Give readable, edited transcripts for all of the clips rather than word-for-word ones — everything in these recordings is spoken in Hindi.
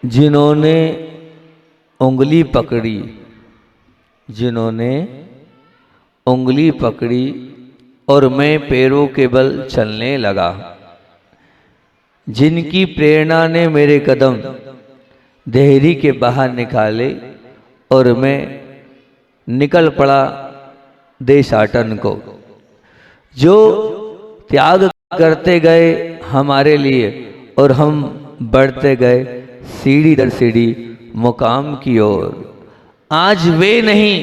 जिन्होंने उंगली पकड़ी, जिन्होंने उंगली पकड़ी और मैं पैरों के बल चलने लगा, जिनकी प्रेरणा ने मेरे कदम देहरी के बाहर निकाले और मैं निकल पड़ा देशाटन को। जो त्याग करते गए हमारे लिए और हम बढ़ते गए सीढ़ी दर सीढ़ी मुकाम की ओर। आज वे नहीं,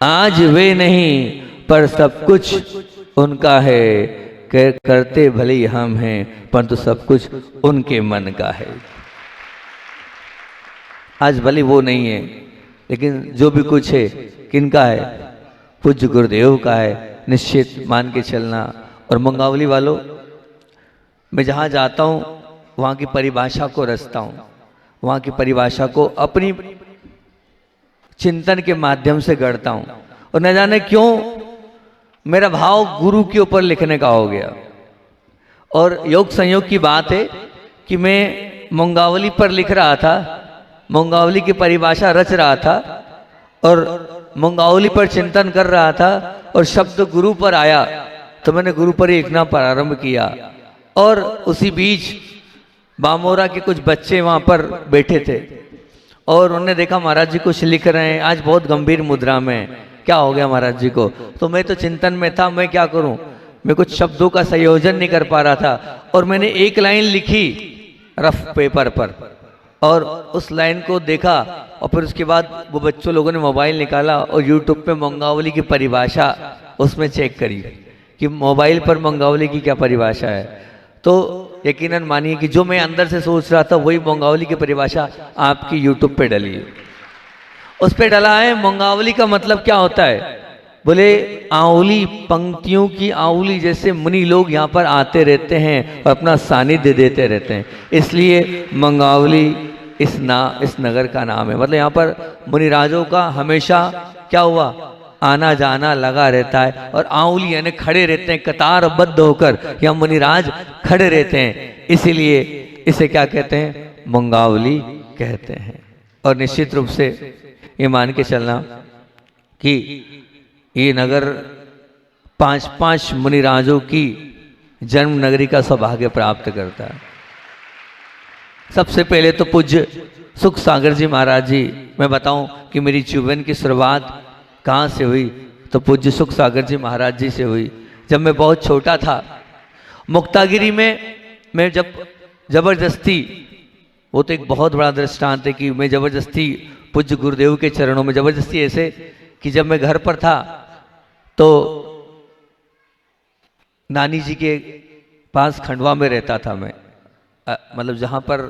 आज वे नहीं, पर सब कुछ उनका है। करते भले ही हम हैं, परंतु सब कुछ उनके मन का है। आज भले वो नहीं है, लेकिन जो भी कुछ है किनका है? पूज्य गुरुदेव का है। निश्चित मान के चलना। और मंगावली वालों, मैं जहाँ जाता हूँ वहाँ की परिभाषा को रचता हूँ, वहाँ की परिभाषा को अपनी चिंतन के माध्यम से गढ़ता हूँ। और न जाने क्यों मेरा भाव गुरु के ऊपर लिखने का हो गया। और योग संयोग की बात है कि मैं मंगावली पर लिख रहा था, मंगावली की परिभाषा रच रहा था और मंगावली पर चिंतन कर रहा था, और शब्द गुरु पर आया तो मैंने गुरु पर ही लिखना प्रारंभ किया। और उसी बीच बामोरा के कुछ बच्चे वहाँ पर बैठे थे और उन्होंने देखा महाराज जी कुछ लिख रहे हैं, आज बहुत गंभीर मुद्रा में। क्या हो गया महाराज जी को? तो मैं तो चिंतन में था, मैं क्या करूं, मैं कुछ शब्दों का संयोजन नहीं कर पा रहा था। और मैंने एक लाइन लिखी रफ पेपर पर और उस लाइन को देखा, और फिर उसके बाद वो बच्चों लोगों ने मोबाइल निकाला और यूट्यूब पे मंगावली की परिभाषा उसमें चेक करी कि मोबाइल पर मंगावली की क्या परिभाषा है। तो यकीनन मानिए कि जो मैं अंदर से सोच रहा था वही मंगावली की परिभाषा आपकी यूट्यूब पे डली है। उस पे डला है मंगावली का मतलब क्या होता है। बोले आंवली, पंक्तियों की आंवली जैसे मुनि लोग यहाँ पर आते रहते हैं और अपना सानिध्य देते रहते हैं, इसलिए मंगावली इस नगर का नाम है। मतलब यहाँ पर मुनिराजों का हमेशा क्या हुआ, आना जाना लगा रहता है। और आंवली यानी खड़े रहते हैं, कतारबद्ध होकर यहाँ मुनिराज खड़े रहते हैं, इसीलिए इसे क्या कहते हैं, मंगावली कहते हैं। और निश्चित रूप से ये मान के चलना कि ये नगर 5-5 मुनिराजों की जन्म नगरी का सौभाग्य प्राप्त करता है। सबसे पहले तो पूज्य सुख सागर जी महाराज जी, मैं बताऊं कि मेरी जीवन की शुरुआत कहाँ से हुई, तो पूज्य सुख सागर जी महाराज जी से हुई। जब मैं बहुत छोटा था, मुक्तागिरी में मैं जब जबरदस्ती, वो तो एक बहुत बड़ा दृष्टांत है कि मैं जबरदस्ती पूज्य गुरुदेव के चरणों में, जबरदस्ती ऐसे कि जब मैं घर पर था तो नानी जी के पास खंडवा में रहता था मैं, मतलब जहाँ पर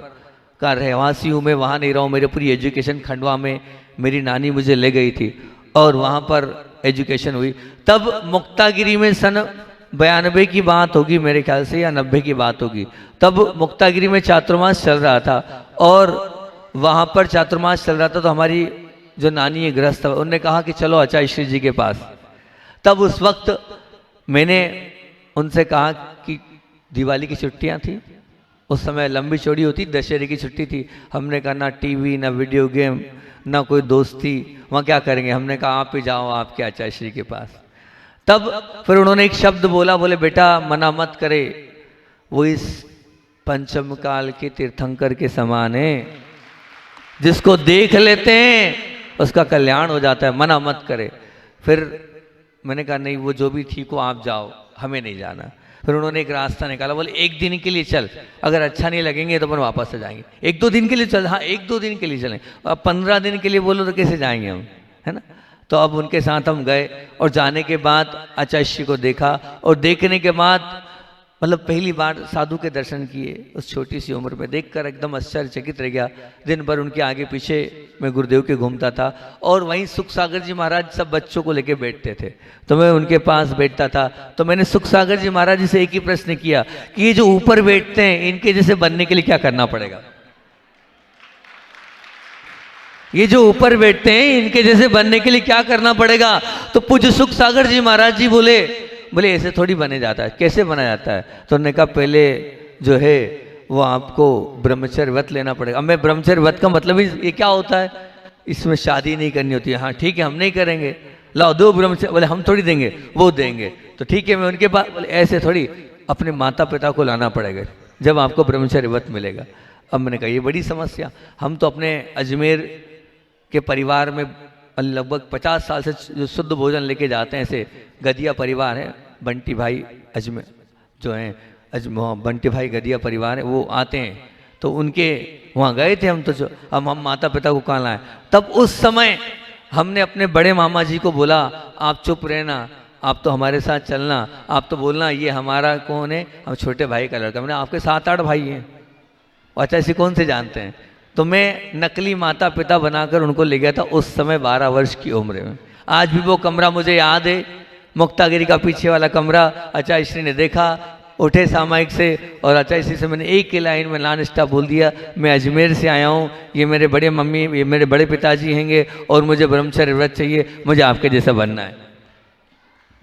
का रहवासी हूँ मैं, वहाँ नहीं रहा हूँ। मेरी पूरी एजुकेशन खंडवा में मेरी नानी मुझे ले गई थी और वहाँ पर एजुकेशन हुई। तब मुक्तागिरी में सन 92 की बात होगी मेरे ख्याल से, या 90 की बात होगी। तब मुक्तागिरी में चातुर्मास चल रहा था और वहाँ पर चातुर्मास चल रहा था तो हमारी जो नानी है गृहस्थ, उन्होंने कहा कि चलो आचार्य श्री जी के पास। तब उस वक्त मैंने उनसे कहा कि दिवाली की छुट्टियाँ थी, उस समय लंबी चौड़ी होती, दशहरे की छुट्टी थी। हमने कहा ना टीवी, ना वीडियो गेम, ना कोई दोस्ती, वहाँ क्या करेंगे। हमने कहा आप ही जाओ आपके आचार्य श्री के पास। तब फिर उन्होंने एक शब्द बोला, बोले बेटा मना मत करे, वो इस पंचम काल के तीर्थंकर के समान है, जिसको देख लेते हैं उसका कल्याण हो जाता है, मना मत करे। फिर मैंने कहा नहीं, वो जो भी ठीक हो आप जाओ, हमें नहीं जाना। फिर उन्होंने एक रास्ता निकाला, बोले 1 दिन के लिए चल, अगर अच्छा नहीं लगेंगे तो अपन वापस से जाएंगे। 1-2 दिन के लिए चल, हाँ 1-2 दिन के लिए चलें। अब 15 दिन के लिए बोलो तो कैसे जाएंगे हम, है ना। तो अब उनके साथ हम गए और जाने के बाद आचार्य श्री को देखा और देखने के बाद मतलब पहली बार साधु के दर्शन किए उस छोटी सी उम्र में, देखकर एकदम आश्चर्यचकित रह गया। दिन भर उनके आगे पीछे मैं गुरुदेव के घूमता था और वहीं सुख सागर जी महाराज सब बच्चों को लेके बैठते थे, तो मैं उनके पास बैठता था। तो मैंने सुख सागर जी महाराज जी से एक ही प्रश्न किया कि ये जो ऊपर बैठते हैं इनके जैसे बनने के लिए क्या करना पड़ेगा। ये जो ऊपर बैठते हैं इनके जैसे बनने के लिए क्या करना पड़ेगा। तो पूज्य सुख सागर जी महाराज जी बोले ऐसे थोड़ी बने जाता है, कैसे बना जाता है। तो उन्होंने कहा पहले जो है वो आपको ब्रह्मचर्य व्रत लेना पड़ेगा। अब मैं ब्रह्मचर्य व्रत का मतलब ये क्या होता है, इसमें शादी नहीं करनी होती है। हाँ ठीक है, हम नहीं करेंगे, लाओ दो ब्रह्मचर्य, बोले हम थोड़ी देंगे, वो देंगे, तो ठीक है मैं उनके पास, बोले ऐसे थोड़ी, अपने माता पिता को लाना पड़ेगा जब आपको ब्रह्मचर्य व्रत मिलेगा। अब मैंने कहा ये बड़ी समस्या, हम तो अपने अजमेर के परिवार में लगभग 50 साल से जो शुद्ध भोजन लेके जाते हैं, ऐसे गदिया परिवार है, बंटी भाई अजमेर जो हैं, बंटी भाई गदिया परिवार है, वो आते हैं, तो उनके वहाँ गए थे हम, तो हम माता पिता को कहाँ लाए। तब उस समय हमने अपने बड़े मामा जी को बोला, आप चुप रहना, आप तो हमारे साथ चलना, आप तो बोलना ये हमारा कौन है, हम छोटे भाई का लड़का। मैंने आपके 7-8 भाई हैं, अच्छा ऐसे कौन से जानते हैं। तो मैं नकली माता पिता बनाकर उनको ले गया था उस समय 12 वर्ष की उम्र में। आज भी वो कमरा मुझे याद है, मुक्तागिरी का पीछे वाला कमरा। आचार्य श्री ने देखा, उठे सामायिक से, और आचार्य श्री से मैंने एक ही लाइन में नॉन स्टॉप बोल दिया, मैं अजमेर से आया हूँ, ये मेरे बड़े मम्मी, ये मेरे बड़े पिताजी हैंगे, और मुझे ब्रह्मचर्य व्रत चाहिए, मुझे आपके जैसा बनना है।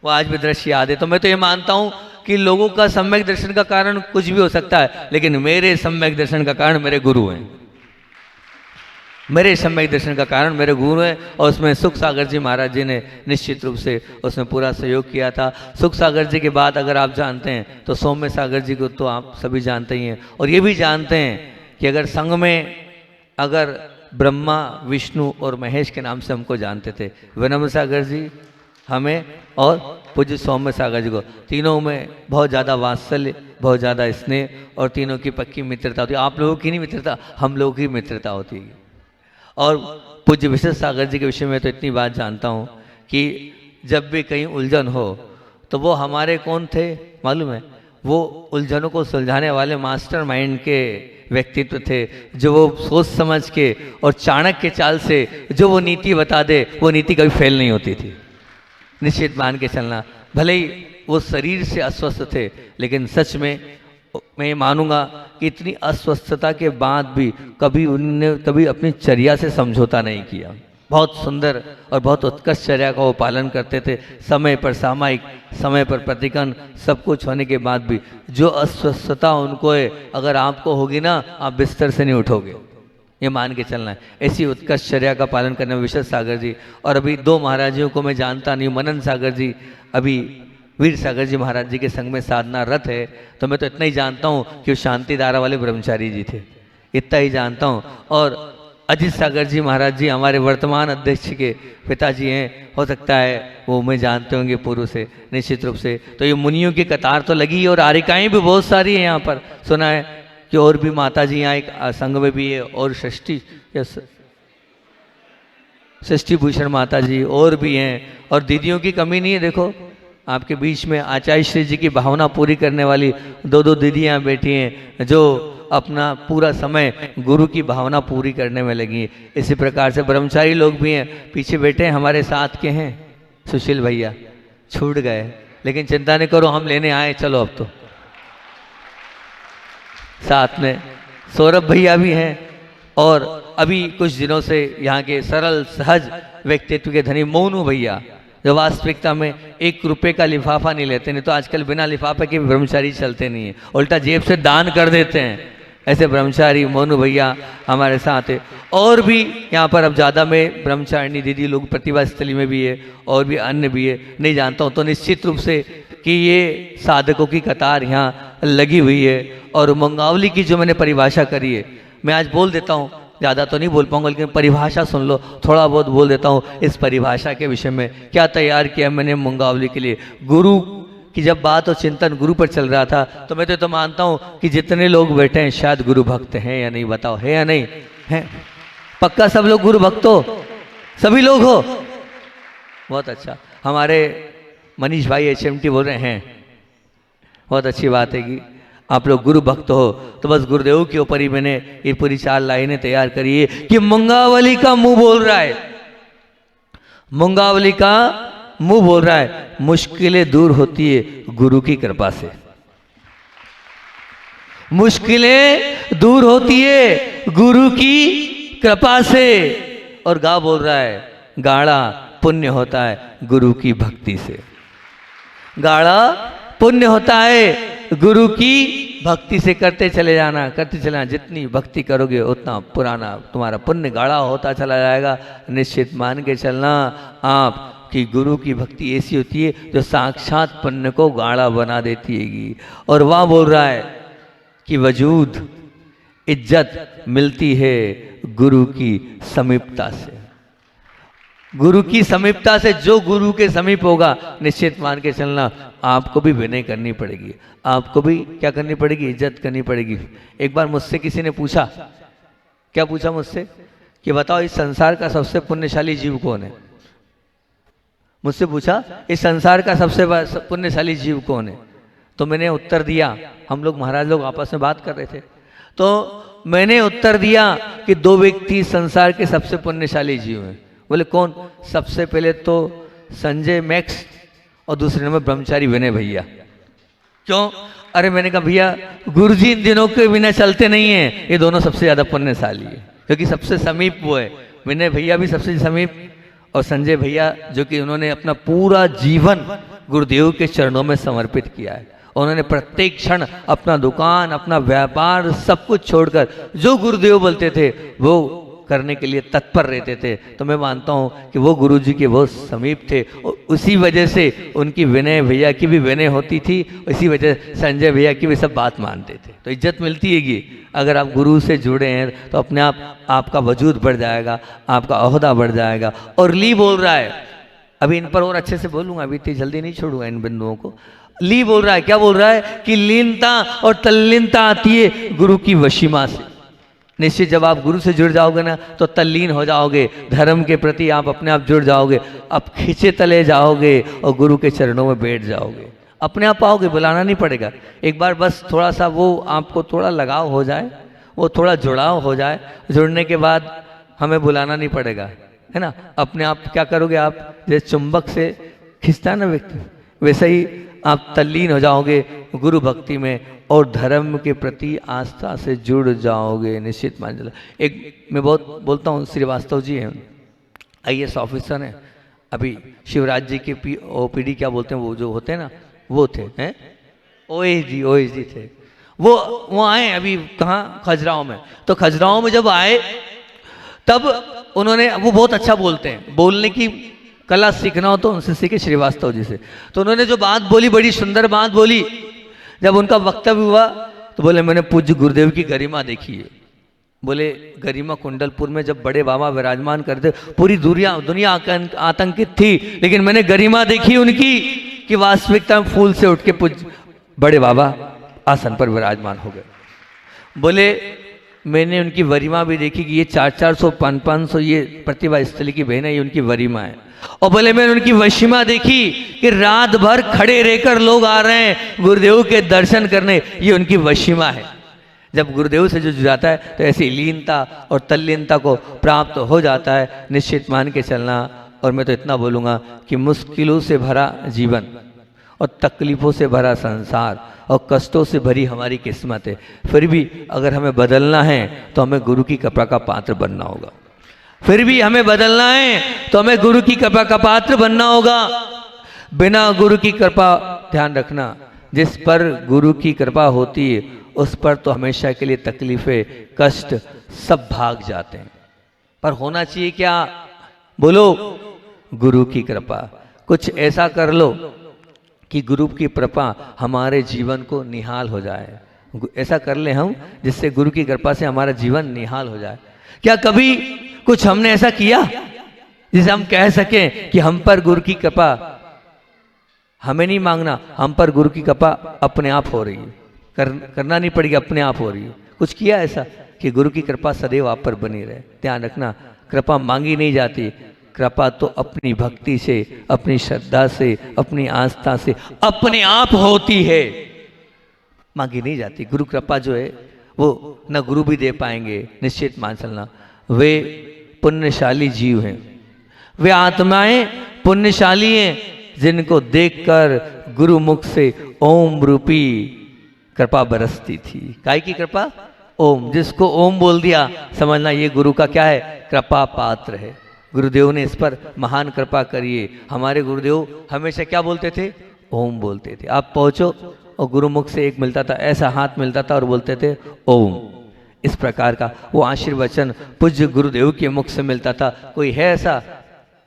वो आज भी दृश्य याद है। तो मैं तो ये मानता हूँ कि लोगों का सम्यक दर्शन का कारण कुछ भी हो सकता है, लेकिन मेरे सम्यक दर्शन का कारण मेरे गुरु हैं, मेरे सम्यक दर्शन का कारण मेरे गुरु हैं। और उसमें सुख सागर जी महाराज जी ने निश्चित रूप से उसमें पूरा सहयोग किया था। सुख सागर जी के बाद अगर आप जानते हैं तो सौम्य सागर जी को तो आप सभी जानते ही हैं, और ये भी जानते हैं कि अगर संघ में अगर ब्रह्मा विष्णु और महेश के नाम से हमको जानते थे, विनम्र सागर जी हमें और पूज्य सौम्य सागर जी को, तीनों में बहुत ज़्यादा वात्सल्य, बहुत ज़्यादा स्नेह, और तीनों की पक्की मित्रता होती है। आप लोगों की नहीं मित्रता, हम लोगों की मित्रता होती है। और पूज्य विशेष सागर जी के विषय में तो इतनी बात जानता हूँ कि जब भी कहीं उलझन हो तो वो हमारे कौन थे मालूम है, वो उलझनों को सुलझाने वाले मास्टर माइंड के व्यक्तित्व थे, जो वो सोच समझ के और चाणक्य चाल से जो वो नीति बता दे, वो नीति कभी फेल नहीं होती थी। निश्चित मान के चलना, भले ही वो शरीर से अस्वस्थ थे, लेकिन सच में मैं मानूंगा कि इतनी अस्वस्थता के बाद भी कभी उन्होंने कभी अपनी चर्या से समझौता नहीं किया। बहुत सुंदर और बहुत उत्कृष्ट चर्या का वो पालन करते थे, समय पर सामायिक, समय पर प्रतिकन, सब कुछ होने के बाद भी जो अस्वस्थता उनको है, अगर आपको होगी ना, आप बिस्तर से नहीं उठोगे, ये मान के चलना है। ऐसी उत्कृष्ट चर्या का पालन करने में विशेष सागर जी, और अभी 2 महाराजियों को मैं जानता नहीं, मनन सागर जी अभी वीर सागर जी महाराज जी के संग में साधना रत है, तो मैं तो इतना ही जानता हूँ कि वो शांति धारा वाले ब्रह्मचारी जी थे, इतना ही जानता हूँ। और अजित सागर जी महाराज जी हमारे वर्तमान अध्यक्ष के पिताजी हैं, हो सकता है वो मैं जानते होंगे पूर्व से निश्चित रूप से। तो ये मुनियों की कतार तो लगी है, और आरिकाएँ भी बहुत सारी हैं यहाँ पर, सुना है कि और भी माता जी यहाँ एक संघ में भी है, और षष्ठी भूषण माता जी और भी हैं, और दीदियों की कमी नहीं है। देखो आपके बीच में आचार्य श्री जी की भावना पूरी करने वाली 2 दीदियाँ बैठी हैं, जो अपना पूरा समय गुरु की भावना पूरी करने में लगी हैं। इसी प्रकार से ब्रह्मचारी लोग भी हैं, पीछे बैठे हैं, हमारे साथ के हैं सुशील भैया, छूट गए, लेकिन चिंता नहीं करो, हम लेने आए, चलो अब तो साथ में सौरभ भैया भी हैं, और अभी कुछ दिनों से यहाँ के सरल सहज व्यक्तित्व के धनी मोनू भैया, जो वास्तविकता में 1 रुपये का लिफाफा नहीं लेते, नहीं तो आजकल बिना लिफाफे के ब्रह्मचारी चलते नहीं है, उल्टा जेब से दान कर देते हैं। ऐसे ब्रह्मचारी मोनू भैया हमारे साथ है, और भी यहाँ पर अब ज़्यादा में ब्रह्मचारिणी दीदी लोग प्रतिभा स्थली में भी है, और भी अन्य भी है, नहीं जानता हूँ। तो निश्चित रूप से कि ये साधकों की कतार यहाँ लगी हुई है। और मंगावली की जो मैंने परिभाषा करी है, मैं आज बोल देता हूँ, ज़्यादा तो नहीं बोल पाऊंगा, लेकिन परिभाषा सुन लो, थोड़ा बहुत बोल देता हूँ इस परिभाषा के विषय में। क्या तैयार किया मैंने मंगावली के लिए, गुरु की जब बात और चिंतन गुरु पर चल रहा था, तो मैं तो मानता हूँ कि जितने लोग बैठे हैं शायद गुरु भक्त हैं या नहीं, बताओ है या नहीं है? पक्का सब लोग गुरु भक्त हो, सभी लोग हो, बहुत अच्छा। हमारे मनीष भाई HMT बोल रहे हैं, बहुत अच्छी बात है कि आप लोग गुरु भक्त हो। तो बस गुरुदेव के ऊपर ही मैंने ये पूरी 4 लाइनें तैयार करी है कि मंगावली का मुंह बोल रहा है, मंगावली का मुंह बोल रहा है, मुश्किलें दूर होती है गुरु की कृपा से, मुश्किलें दूर होती है गुरु की कृपा से। और गा बोल रहा है, गाढ़ा पुण्य होता है गुरु की भक्ति से, गाढ़ा पुण्य होता है गुरु की भक्ति से करते चले जाना, करते चले जाना। जितनी भक्ति करोगे उतना पुराना तुम्हारा पुण्य गाढ़ा होता चला जाएगा। निश्चित मान के चलना आप कि गुरु की भक्ति ऐसी होती है जो साक्षात पुण्य को गाढ़ा बना देती है। और वह बोल रहा है कि वजूद इज्जत मिलती है गुरु की समीपता से। गुरु की समीपता से, जो गुरु के समीप होगा निश्चित मान के चलना आपको भी विनय करनी पड़ेगी, आपको भी क्या करनी पड़ेगी, इज्जत करनी पड़ेगी। एक बार मुझसे किसी ने पूछा, क्या पूछा मुझसे कि बताओ इस संसार का सबसे पुण्यशाली जीव कौन है। मुझसे पूछा इस संसार का सबसे पुण्यशाली जीव कौन है। तो मैंने उत्तर दिया, हम लोग महाराज लोग आपस में बात कर रहे थे, तो मैंने उत्तर दिया कि दो व्यक्ति संसार के सबसे पुण्यशाली जीव हैं। बोले कौन। सबसे पहले तो संजय मैक्स और दूसरे नंबर ब्रह्मचारी विनय भैया। क्यों। अरे मैंने कहा भैया गुरुजी इन दिनों के बिना चलते नहीं हैं, ये दोनों सबसे ज्यादा पुण्यशाली है क्योंकि सबसे समीप वो है। विनय भैया भी सबसे समीप और संजय भैया जो कि उन्होंने अपना पूरा जीवन गुरुदेव के चरणों में समर्पित किया है। उन्होंने प्रत्येक क्षण अपना दुकान, अपना व्यापार सब कुछ छोड़कर जो गुरुदेव बोलते थे वो करने के लिए तत्पर रहते थे। तो मैं मानता हूँ कि वो गुरुजी के बहुत समीप थे और उसी वजह से उनकी विनय भैया की भी विनय होती थी, इसी वजह से संजय भैया की भी सब बात मानते थे। तो इज्जत मिलती है। अगर आप गुरु से जुड़े हैं तो अपने आप आपका वजूद बढ़ जाएगा, आपका ओहदा बढ़ जाएगा। और ली बोल रहा है, अभी इन पर और अच्छे से बोलूँगा, अभी इतनी जल्दी नहीं छोड़ूंगा इन बिंदुओं को। ली बोल रहा है, क्या बोल रहा है कि लीनता और तल्लीनता आती है गुरु की वशीमा से। निश्चित जब आप गुरु से जुड़ जाओगे ना तो तल्लीन हो जाओगे, धर्म के प्रति आप अपने आप जुड़ जाओगे, आप खींचे तले जाओगे और गुरु के चरणों में बैठ जाओगे। अपने आप आओगे, बुलाना नहीं पड़ेगा। एक बार बस थोड़ा सा वो आपको थोड़ा लगाव हो जाए, वो थोड़ा जुड़ाव हो जाए, जुड़ने के बाद हमें बुलाना नहीं पड़ेगा, है ना। अपने आप क्या करोगे, आप जैसे चुंबक से खींचता है ना व्यक्ति, वैसे ही आप तल्लीन हो जाओगे गुरु भक्ति में और धर्म के प्रति आस्था से जुड़ जाओगे। निश्चित मान चलो। एक मैं बहुत बोलता हूँ, श्रीवास्तव जी हैं, IAS ऑफिसर हैं, अभी शिवराज जी के OPD क्या बोलते हैं वो जो होते हैं ना, वो थे, हैं OSD थे। वो आए अभी कहाँ, खजुराहो में। तो खजुराहो में जब आए तब उन्होंने, वो बहुत अच्छा बोलते हैं, बोलने की कला सीखना हो तो उनसे सीखे, श्रीवास्तव जी से। तो उन्होंने जो बात बोली, बड़ी सुंदर बात बोली। जब उनका वक्तव्य हुआ तो बोले मैंने पूज्य गुरुदेव की गरिमा देखी है। बोले गरिमा कुंडलपुर में जब बड़े बाबा विराजमान करते पूरी दुनिया आतंकित थी, लेकिन मैंने गरिमा देखी उनकी कि वास्तविकता में फूल से उठ के पूज्य बड़े बाबा आसन पर विराजमान हो गए। बोले मैंने उनकी वरिमा भी देखी कि ये 400 500 ये प्रतिभा स्थली की बहन है, ये उनकी वरिमा है। और बोले मैंने उनकी वशिमा देखी कि रात भर खड़े रहकर लोग आ रहे हैं गुरुदेव के दर्शन करने, ये उनकी वशिमा है। जब गुरुदेव से जो जाता है तो ऐसी लीनता और तल्लीनता को प्राप्त हो जाता है। निश्चित मान के चलना। और मैं तो इतना बोलूँगा कि मुश्किलों से भरा जीवन और तकलीफ़ों से भरा संसार और कष्टों से भरी हमारी किस्मत है, फिर भी अगर हमें बदलना है तो हमें गुरु की कृपा का पात्र बनना होगा। फिर भी हमें बदलना है तो हमें गुरु की कृपा का पात्र बनना होगा। बिना गुरु की कृपा, ध्यान रखना, जिस पर गुरु की कृपा होती है उस पर तो हमेशा के लिए तकलीफें, कष्ट सब भाग जाते हैं। पर होना चाहिए क्या, बोलो, गुरु की कृपा। कुछ ऐसा कर लो कि गुरु की कृपा हमारे जीवन को निहाल हो जाए। ऐसा कर ले हम जिससे गुरु की कृपा से हमारा जीवन निहाल हो जाए। क्या कभी कुछ हमने ऐसा किया जिसे हम कह सकें कि हम पर गुरु की कृपा, हमें नहीं मांगना, हम पर गुरु की कृपा अपने आप हो रही है, करना नहीं पड़ेगा, अपने आप हो रही है। कुछ किया ऐसा कि गुरु की कृपा सदैव आप पर बनी रहे। ध्यान रखना, कृपा मांगी नहीं जाती, कृपा तो अपनी भक्ति से, अपनी श्रद्धा से, अपनी आस्था से अपने आप होती है, मांगी नहीं जाती। गुरु कृपा जो है वो न गुरु भी दे पाएंगे। निश्चित मान चलना, वे पुण्यशाली जीव हैं, वे आत्माएं पुण्यशाली हैं जिनको देखकर गुरु मुख से ओम रूपी कृपा बरसती थी। काय की कृपा? ओम। जिसको ओम बोल दिया समझना ये गुरु का क्या है, कृपा पात्र है। गुरुदेव ने इस पर महान कृपा करी है। हमारे गुरुदेव हमेशा क्या बोलते थे? ओम बोलते थे। आप पहुंचो और गुरुमुख से एक मिलता था, ऐसा हाथ मिलता था और बोलते थे ओम। इस प्रकार का वो आशीर्वचन पूज्य गुरुदेव के मुख से मिलता था। कोई है ऐसा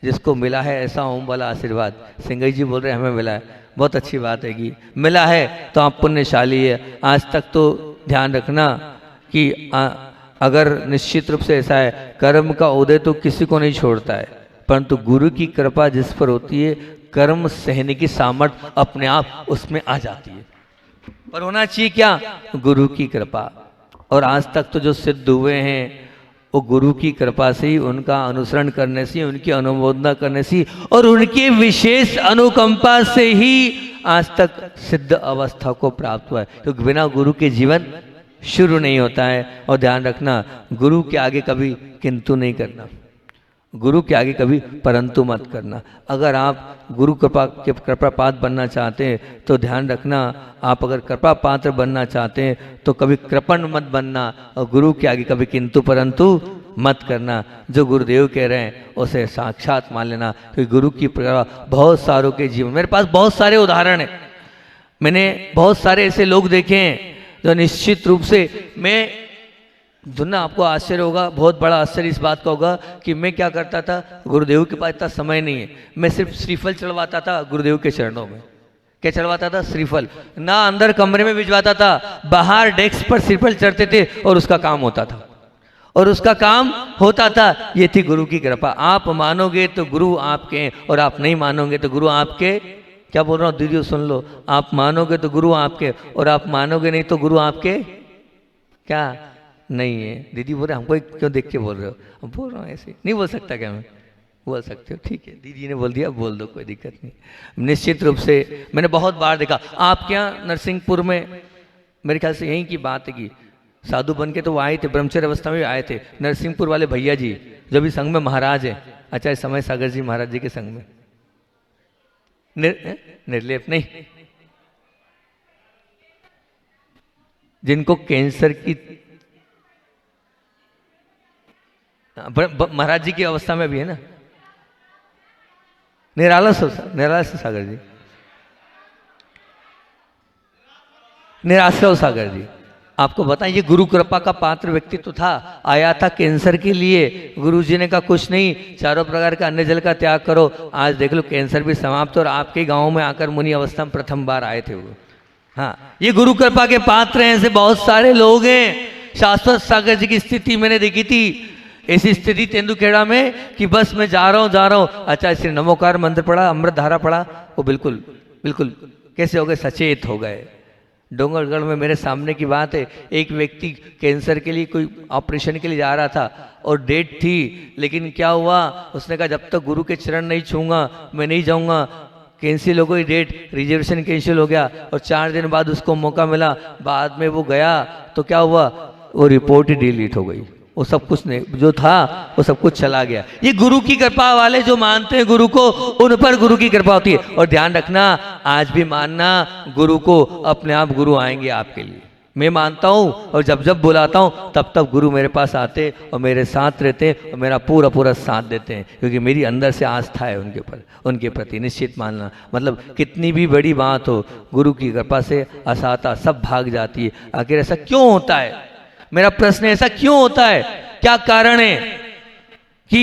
जिसको मिला है ऐसा ओम वाला आशीर्वाद? सिंगई जी बोल रहे हैं हमें मिला है, बहुत अच्छी बात है कि मिला है तो आप पुण्यशाली है। आज तक तो ध्यान रखना कि अगर निश्चित रूप से ऐसा है, कर्म का उदय तो किसी को नहीं छोड़ता है, परंतु गुरु की कृपा जिस पर होती है कर्म सहने की सामर्थ्य अपने आप उसमें आ जाती है। पर होना चाहिए क्या? गुरु की कृपा। और आज तक तो जो सिद्ध हुए हैं वो गुरु की कृपा से ही, उनका अनुसरण करने से, उनकी अनुमोदना करने से और उनके विशेष अनुकंपा से ही आज तक सिद्ध अवस्था को प्राप्त हुआ है। क्योंकि बिना गुरु के जीवन शुरू नहीं होता है। और ध्यान रखना, गुरु के आगे कभी किंतु नहीं करना, गुरु के आगे कभी परंतु मत करना। अगर आप गुरु कृपा के कृपा पात्र बनना चाहते हैं तो ध्यान रखना, आप अगर कृपा पात्र बनना चाहते हैं तो कभी कृपण मत बनना और गुरु के आगे कभी किंतु परंतु मत करना। जो गुरुदेव कह रहे हैं उसे साक्षात मान लेना। क्योंकि गुरु की कृपा बहुत सारों के जीवन, मेरे पास बहुत सारे उदाहरण हैं, मैंने बहुत सारे ऐसे लोग देखे हैं जो निश्चित रूप से, मैं सुनना आपको आश्चर्य होगा, बहुत बड़ा आश्चर्य इस बात का होगा कि मैं क्या करता था, गुरुदेव के पास इतना समय नहीं है, मैं सिर्फ श्रीफल चढ़वाता था गुरुदेव के चरणों में। क्या चढ़वाता था? श्रीफल। ना अंदर कमरे में भिजवाता था, बाहर डेस्क पर श्रीफल चढ़ते थे और उसका काम होता था, और उसका काम होता था। ये थी गुरु की कृपा। आप मानोगे तो गुरु आपके हैं और आप नहीं मानोगे तो गुरु आपके, क्या बोल रहा हूँ दीदी सुन लो, आप मानोगे तो गुरु आपके और आप मानोगे नहीं तो गुरु आपके क्या नहीं है। दीदी बोल रहे हमको क्यों देख के बोल रहे हो? अब बोल रहा हूँ ऐसे, नहीं बोल सकता क्या मैं? बोल सकते हो, ठीक है, दीदी ने बोल दिया, बोल दो, कोई दिक्कत नहीं। निश्चित रूप से मैंने बहुत बार देखा, आपके यहाँ नरसिंहपुर में मेरे ख्याल से यहीं की बात है कि साधु बन के तो वो आए थे, ब्रह्मचर्य अवस्था में भी आए थे, नरसिंहपुर वाले भैया जी जो भी संघ में महाराज है। अच्छा, समय सागर जी महाराज जी के संघ में निर्लेप नहीं, जिनको कैंसर की महाराज जी की अवस्था में भी है ना, निराला सागर जी, निराश्रव सागर जी। आपको बताएं, ये गुरु कृपा का पात्र व्यक्तित्व था। आया था कैंसर के लिए, गुरु जी ने कहा कुछ नहीं, चारों प्रकार का अन्न जल का त्याग करो। आज देख लो कैंसर भी समाप्त, और आपके गांव में आकर मुनि अवस्था में प्रथम बार आए थे वो। हाँ, ये गुरु कृपा के पात्र हैं। ऐसे बहुत सारे लोग हैं। शाश्वत सागर जी की स्थिति मैंने देखी थी, ऐसी स्थिति तेंदुखेड़ा में कि बस मैं जा रहा हूँ। अच्छा, इसने नमोकार मंत्र पढ़ा, अमृत धारा पढ़ा, वो बिल्कुल कैसे हो गए? सचेत हो गए। डोंगरगढ़ में मेरे सामने की बात है, एक व्यक्ति कैंसर के लिए कोई ऑपरेशन के लिए जा रहा था और डेट थी, लेकिन क्या हुआ, उसने कहा जब तक गुरु के चरण नहीं छूंगा मैं नहीं जाऊंगा। कैंसिल हो गई डेट, रिजर्वेशन कैंसिल हो गया, और 4 दिन बाद उसको मौका मिला। बाद में वो गया तो क्या हुआ, वो रिपोर्ट ही डिलीट हो गई, वो सब कुछ नहीं, जो था वो सब कुछ चला गया। ये गुरु की कृपा वाले जो मानते हैं गुरु को, उन पर गुरु की कृपा होती है। और ध्यान रखना, आज भी मानना गुरु को, अपने आप गुरु आएंगे आपके लिए। मैं मानता हूँ और जब जब बुलाता हूँ तब तब गुरु मेरे पास आते और मेरे साथ रहते और मेरा पूरा साथ देते हैं, क्योंकि मेरी अंदर से आस्था है उनके पर, उनके प्रति। निश्चित मानना, मतलब कितनी भी बड़ी बात हो, गुरु की कृपा से असाता सब भाग जाती है। आखिर ऐसा क्यों होता है? मेरा प्रश्न है, ऐसा क्यों होता है? क्या कारण है कि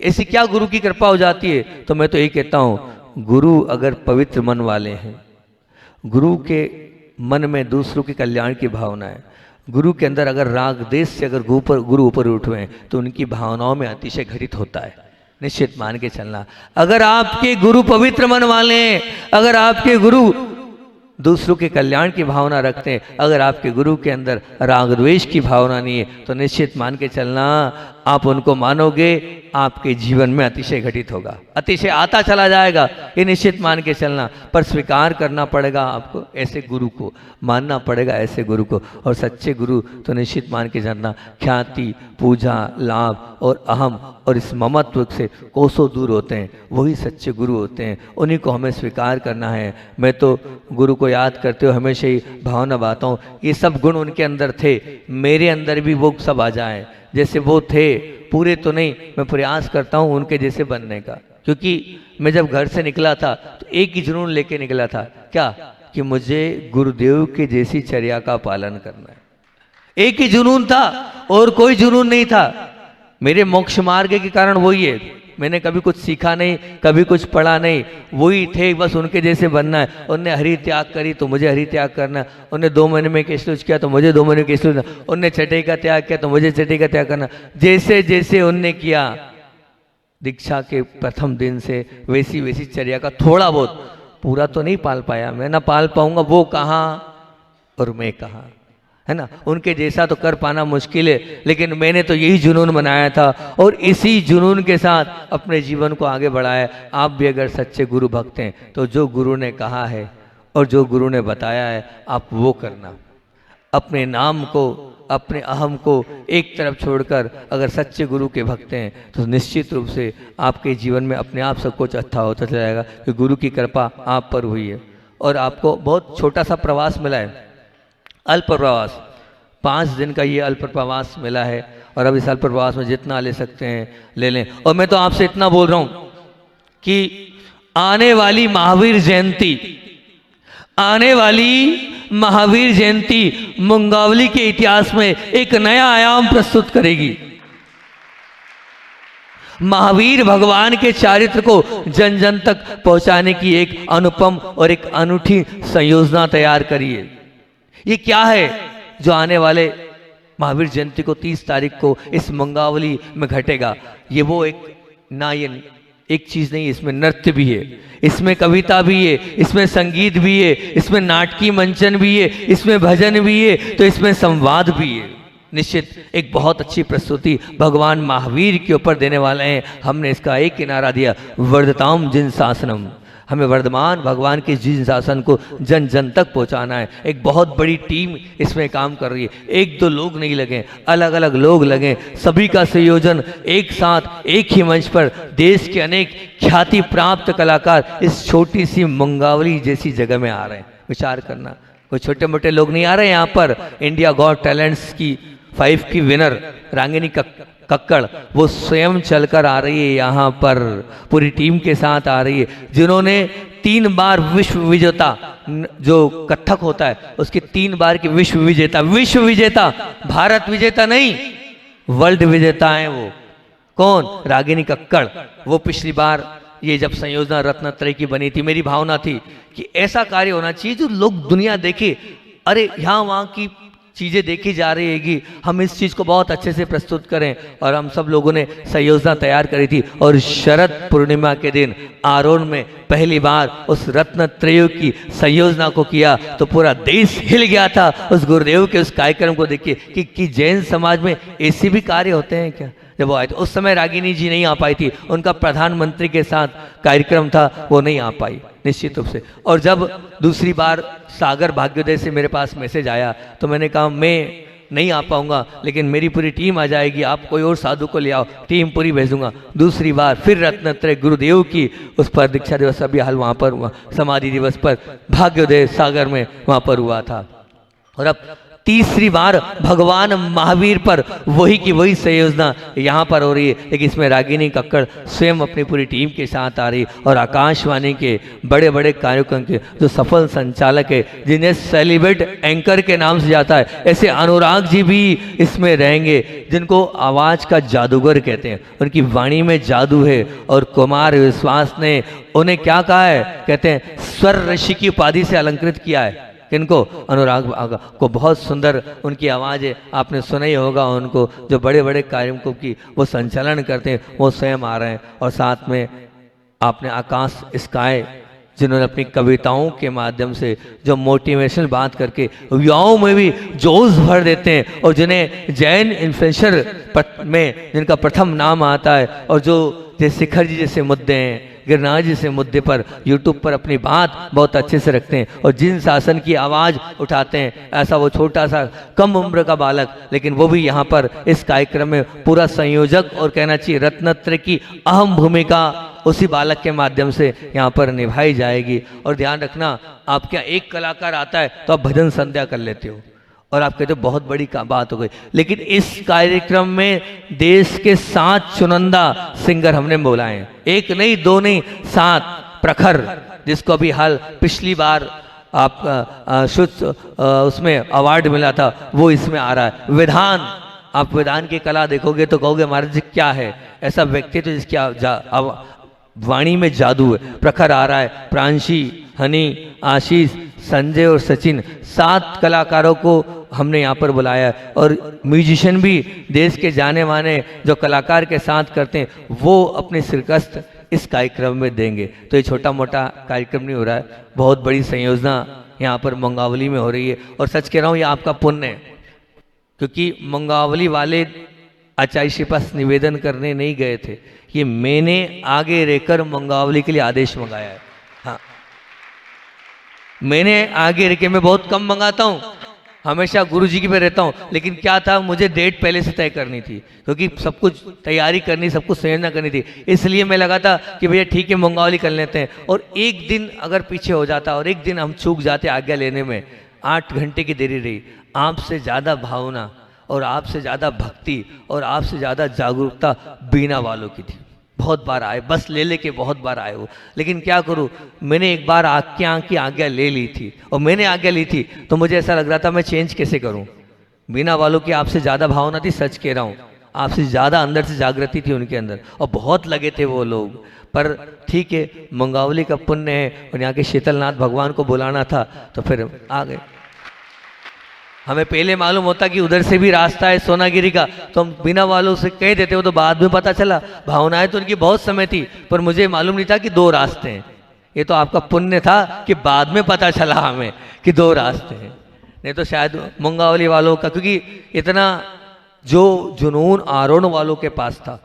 ऐसी क्या गुरु की कृपा हो जाती है? तो मैं तो यही कहता हूं, गुरु अगर पवित्र मन वाले हैं, गुरु के मन में दूसरों के कल्याण की भावना है, गुरु के अंदर अगर राग देश से अगर गुरु ऊपर उठे तो उनकी भावनाओं में अतिशय घटित होता है। निश्चित मान के चलना, अगर आपके गुरु पवित्र मन वाले हैं, अगर आपके गुरु दूसरों के कल्याण की भावना रखते हैं, अगर आपके गुरु के अंदर राग द्वेष की भावना नहीं है, तो निश्चित मान के चलना, आप उनको मानोगे, आपके जीवन में अतिशय घटित होगा, अतिशय आता चला जाएगा। ये निश्चित मान के चलना। पर स्वीकार करना पड़ेगा आपको, ऐसे गुरु को मानना पड़ेगा, ऐसे गुरु को। और सच्चे गुरु तो निश्चित मान के चलना, ख्याति, पूजा, लाभ और अहम और इस ममत्व से कोसों दूर होते हैं, वही सच्चे गुरु होते हैं। उन्हीं को हमें स्वीकार करना है। मैं तो गुरु को याद करते हुए हमेशा ही भावना बाता हूँ, ये सब गुण उनके अंदर थे, मेरे अंदर भी वो सब आ जाए। जैसे वो थे, पूरे तो नहीं, मैं प्रयास करता हूँ उनके जैसे बनने का। क्योंकि मैं जब घर से निकला था तो एक ही जुनून लेके निकला था, क्या? कि मुझे गुरुदेव के जैसी चर्या का पालन करना है। एक ही जुनून था और कोई जुनून नहीं था। मेरे मोक्ष मार्ग के कारण वही है। मैंने कभी कुछ सीखा नहीं, कभी कुछ पढ़ा नहीं, वही थे, बस उनके जैसे बनना है। उनने हरि त्याग करी तो मुझे हरि त्याग करना है। उनने 2 महीने में केशलूज किया तो मुझे 2 महीने केशलूज करना। उनने चटई का त्याग किया तो मुझे चटई का त्याग करना। जैसे जैसे उनने किया दीक्षा के प्रथम दिन से वैसी वैसी चर्या का थोड़ा बहुत, पूरा तो नहीं पाल पाया मैं, ना पाल पाऊंगा। वो कहाँ और मैं कहाँ, है ना। उनके जैसा तो कर पाना मुश्किल है, लेकिन मैंने तो यही जुनून बनाया था और इसी जुनून के साथ अपने जीवन को आगे बढ़ाया। आप भी अगर सच्चे गुरु भक्त हैं तो जो गुरु ने कहा है और जो गुरु ने बताया है आप वो करना। अपने नाम को, अपने अहम को एक तरफ छोड़कर अगर सच्चे गुरु के भक्त हैं तो निश्चित रूप से आपके जीवन में अपने आप सब कुछ अच्छा होता चला जाएगा, कि गुरु की कृपा आप पर हुई है। और आपको बहुत छोटा सा प्रवास मिला है, अल्प प्रवास, 5 दिन का ये अल्प प्रवास मिला है। और अब इस अल्प प्रवास में जितना ले सकते हैं ले लें। और मैं तो आपसे इतना बोल रहा हूं कि आने वाली महावीर जयंती, आने वाली महावीर जयंती मुंगावली के इतिहास में एक नया आयाम प्रस्तुत करेगी। महावीर भगवान के चारित्र को जन जन तक पहुंचाने की एक अनुपम और एक अनूठी संयोजना तैयार करिए। ये क्या है जो आने वाले महावीर जयंती को 30 तारीख को इस मुंगावली में घटेगा? ये वो एक नायन एक चीज नहीं, इसमें नृत्य भी है, इसमें कविता भी है, इसमें संगीत भी है, इसमें नाटकीय मंचन भी है, इसमें भजन भी है, तो इसमें संवाद भी है। निश्चित एक बहुत अच्छी प्रस्तुति भगवान महावीर के ऊपर देने वाले हैं। हमने इसका एक ही नारा दिया, वर्धताम जिन शासनम। हमें वर्धमान भगवान के जिन शासन को जन जन तक पहुंचाना है। एक बहुत बड़ी टीम इसमें काम कर रही है, 1-2 लोग नहीं लगे, अलग अलग लोग लगे, सभी का संयोजन एक साथ एक ही मंच पर देश के अनेक ख्याति प्राप्त कलाकार इस छोटी सी मुंगावली जैसी जगह में आ रहे हैं। विचार करना, कोई छोटे मोटे लोग नहीं आ रहे यहाँ पर। इंडिया गॉट टैलेंट्स की 5 की विनर रागिनी कक्कड़ वो स्वयं चलकर आ रही है यहाँ पर, पूरी टीम के साथ आ रही है, जिन्होंने 3 बार विश्व विजेता, जो कथक होता है उसके 3 बार के विश्व विजेता, भारत विजेता नहीं वर्ल्ड विजेता है वो। कौन? रागिनी कक्कड़। वो पिछली बार ये जब संयोजना रत्नत्रय की बनी थी, मेरी भावना थी कि ऐसा कार्य होना चाहिए जो लोग दुनिया देखे। अरे यहाँ वहाँ की चीज़ें देखी जा रही है कि हम इस चीज़ को बहुत अच्छे से प्रस्तुत करें। और हम सब लोगों ने संयोजना तैयार करी थी और शरद पूर्णिमा के दिन आरोन में पहली बार उस रत्नत्रय की संयोजना को किया तो पूरा देश हिल गया था उस गुरुदेव के उस कार्यक्रम को देख के कि जैन समाज में ऐसे भी कार्य होते हैं क्या। जब वो आए थे उस समय रागिनी जी नहीं आ पाई थी, उनका प्रधानमंत्री के साथ कार्यक्रम था, वो नहीं आ पाई निश्चित रूप से। और जब दूसरी बार सागर भाग्योदय से मेरे पास मैसेज आया तो मैंने कहा मैं नहीं आ पाऊंगा, लेकिन मेरी पूरी टीम आ जाएगी, आप कोई और साधु को ले आओ, टीम पूरी भेजूंगा। दूसरी बार फिर रत्नत्रय गुरुदेव की उस पर दीक्षा दिवस अभी हाल वहाँ पर हुआ, समाधि दिवस पर भाग्योदय सागर में वहाँ पर हुआ था। और अब तीसरी बार भगवान महावीर पर वही की वही संयोजना यहाँ पर हो रही है, लेकिन इसमें रागिनी कक्कड़ स्वयं अपनी पूरी टीम के साथ आ रही और आकाशवाणी के बड़े बड़े कार्यक्रम के जो सफल संचालक है, जिन्हें सेलिब्रेट एंकर के नाम से जाता है, ऐसे अनुराग जी भी इसमें रहेंगे, जिनको आवाज़ का जादूगर कहते हैं। उनकी वाणी में जादू है और कुमार विश्वास ने उन्हें क्या कहा है, कहते हैं स्वर ऋषि की उपाधि से अलंकृत किया है। किनको? अनुराग को। बहुत सुंदर उनकी आवाज़ है, आपने सुना ही होगा उनको। जो बड़े बड़े कार्यक्रमों की वो संचालन करते हैं वो स्वयं आ रहे हैं। और साथ में आपने आकाश स्काई, जिन्होंने अपनी कविताओं के माध्यम से जो मोटिवेशनल बात करके युवाओं में भी जोश भर देते हैं, और जिन्हें जैन इन्फ्लुएंसर में जिनका प्रथम नाम आता है, और जो जैसे शिखर जी जैसे मुद्दे हैं, गिरनार जैसे मुद्दे पर यूट्यूब पर अपनी बात बहुत अच्छे से रखते हैं और जिन शासन की आवाज़ उठाते हैं, ऐसा वो छोटा सा कम उम्र का बालक, लेकिन वो भी यहाँ पर इस कार्यक्रम में पूरा संयोजक और कहना चाहिए रत्नत्रय की अहम भूमिका उसी बालक के माध्यम से यहाँ पर निभाई जाएगी। और ध्यान रखना, आप क्या एक कलाकार आता है तो आप भजन संध्या कर लेते हो और आप कहते हो बहुत बड़ी बात हो गई, लेकिन इस कार्यक्रम में देश के 7 चुनिंदा सिंगर हमने बुलाए हैं, 1 नहीं 2 नहीं 7 प्रखर, जिसको अभी हाल पिछली बार आपका शुद्ध उसमें अवार्ड मिला था, वो इसमें आ रहा है। विधान, आप विधान की कला देखोगे तो कहोगे महाराज जी क्या है, ऐसा व्यक्तित्व तो जिसकी वाणी में जादू है। प्रखर आ रहा है, प्रांशी, हनी, आशीष, संजय और सचिन, 7 कलाकारों को हमने यहाँ पर बुलाया है। और म्यूजिशियन भी देश के जाने माने जो कलाकार के साथ करते हैं, वो अपनी शिरकत इस कार्यक्रम में देंगे। तो ये छोटा मोटा कार्यक्रम नहीं हो रहा है, बहुत बड़ी संयोजना यहाँ पर मंगावली में हो रही है। और सच कह रहा हूँ, ये आपका पुण्य है, क्योंकि मंगावली वाले आचार्य के पास निवेदन करने नहीं गए थे, ये मैंने आगे रहकर मंगावली के लिए आदेश मंगाया है। हाँ, मैंने आगे रह के, मैं बहुत कम मंगाता हूँ, हमेशा गुरु जी की पे रहता हूँ, लेकिन क्या था, मुझे डेट पहले से तय करनी थी, क्योंकि सब कुछ तैयारी करनी, सब कुछ संयोजना करनी थी। इसलिए मैं लगा था कि भैया ठीक है मंगावली कर लेते हैं। और एक दिन अगर पीछे हो जाता और एक दिन हम चूक जाते आज्ञा लेने में, 8 घंटे की देरी रही। आपसे ज़्यादा भावना और आपसे ज़्यादा भक्ति और आपसे ज़्यादा जागरूकता बीना वालों की थी। बहुत बार आए, बस ले लेके बहुत बार आए वो, लेकिन क्या करूँ, मैंने एक बार की आज्ञा ले ली थी, और मैंने आज्ञा ली थी तो मुझे ऐसा लग रहा था मैं चेंज कैसे करूँ। बीना वालों की आपसे ज़्यादा भावना थी, सच कह रहा हूँ, आपसे ज़्यादा अंदर से जागृति थी उनके अंदर, और बहुत लगे थे वो लोग। पर ठीक है, मंगावली का पुण्य है, और यहाँ के शीतलनाथ भगवान को बुलाना था तो फिर आ गए। हमें पहले मालूम होता कि उधर से भी रास्ता है सोनागिरी का, तो हम बिना वालों से कह देते हो, तो बाद में पता चला। भावनाएं तो उनकी बहुत समय थी, पर मुझे मालूम नहीं था कि 2 रास्ते हैं। ये तो आपका पुण्य था कि बाद में पता चला हमें कि 2 रास्ते हैं, नहीं तो शायद मंगावली वालों का, क्योंकि इतना जो जुनून आरोहण वालों के पास था,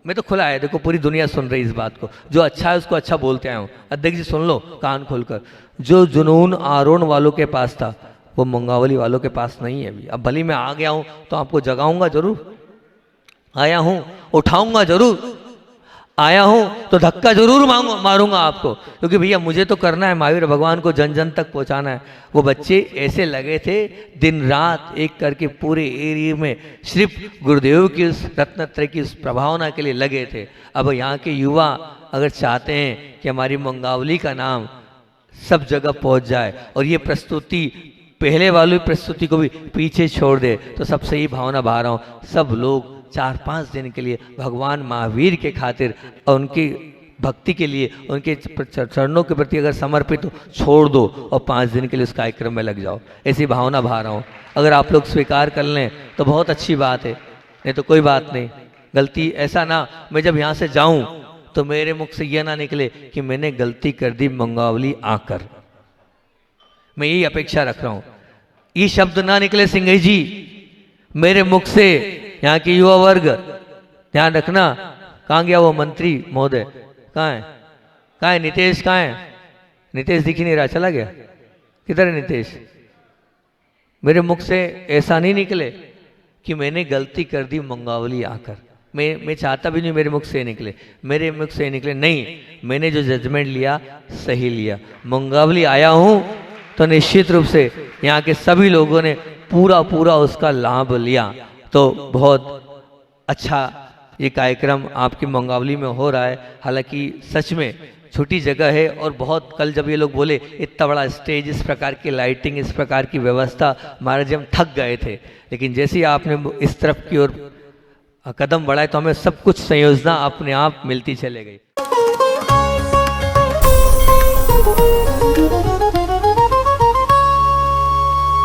मैं तो खुला है, देखो पूरी दुनिया सुन रही इस बात को, जो अच्छा है उसको अच्छा बोलते आया हूँ। अध्यक्ष जी सुन लो कान खोलकर, जो जुनून आरोहण वालों के पास था वो मंगावली वालों के पास नहीं है अभी। अब भली मैं आ गया हूं तो आपको जगाऊंगा जरूर, आया हूं उठाऊंगा जरूर, आया हूं तो धक्का जरूर मारूंगा आपको, क्योंकि भैया मुझे तो करना है, महावीर भगवान को जन जन तक पहुंचाना है। वो बच्चे ऐसे लगे थे दिन रात एक करके पूरे एरिया में सिर्फ गुरुदेव की उस रत्नत्रय की उस प्रभावना के लिए लगे थे। अब यहाँ के युवा अगर चाहते हैं कि हमारी मंगावली का नाम सब जगह पहुंच जाए और ये प्रस्तुति पहले वाली प्रस्तुति को भी पीछे छोड़ दे, तो सबसे ही भावना बहा रहा हूँ, सब लोग 4-5 दिन के लिए भगवान महावीर के खातिर और उनकी भक्ति के लिए, उनके चरणों के प्रति अगर समर्पित हो, छोड़ दो और 5 दिन के लिए उस कार्यक्रम में लग जाओ। ऐसी भावना बहा रहा हूँ। अगर आप लोग स्वीकार कर लें तो बहुत अच्छी बात है, नहीं तो कोई बात नहीं। गलती ऐसा ना, मैं जब यहाँ से जाऊँ तो मेरे मुख से यह ना निकले कि मैंने गलती कर दी मंगावली आकर। मैं यही अपेक्षा रख रहा हूँ, ये शब्द ना निकले सिंघई जी मेरे मुख से। यहाँ के युवा वर्ग ध्यान रखना। कहाँ गया वो मंत्री महोदय, कहाँ है, कहाँ है नितेश, कहाँ है नितेश? दिख ही नहीं रहा, चला गया, किधर है नितेश? मेरे मुख से ऐसा नहीं निकले कि मैंने गलती कर दी मंगावली आकर। मैं चाहता भी नहीं मेरे मुख से निकले, मेरे मुख से निकले नहीं, मैंने जो जजमेंट लिया सही लिया। मंगावली आया हूँ तो निश्चित रूप से यहाँ के सभी लोगों ने पूरा उसका लाभ लिया। तो बहुत अच्छा ये कार्यक्रम आपकी मंगावली में हो रहा है। हालांकि सच में छोटी जगह है और बहुत, कल जब ये लोग बोले इतना बड़ा स्टेज, इस प्रकार की लाइटिंग, इस प्रकार की व्यवस्था, महाराज हम थक गए थे। लेकिन जैसे ही आपने इस तरफ की ओर कदम बढ़ाए तो हमें सब कुछ संयोजना अपने आप मिलती चले गई।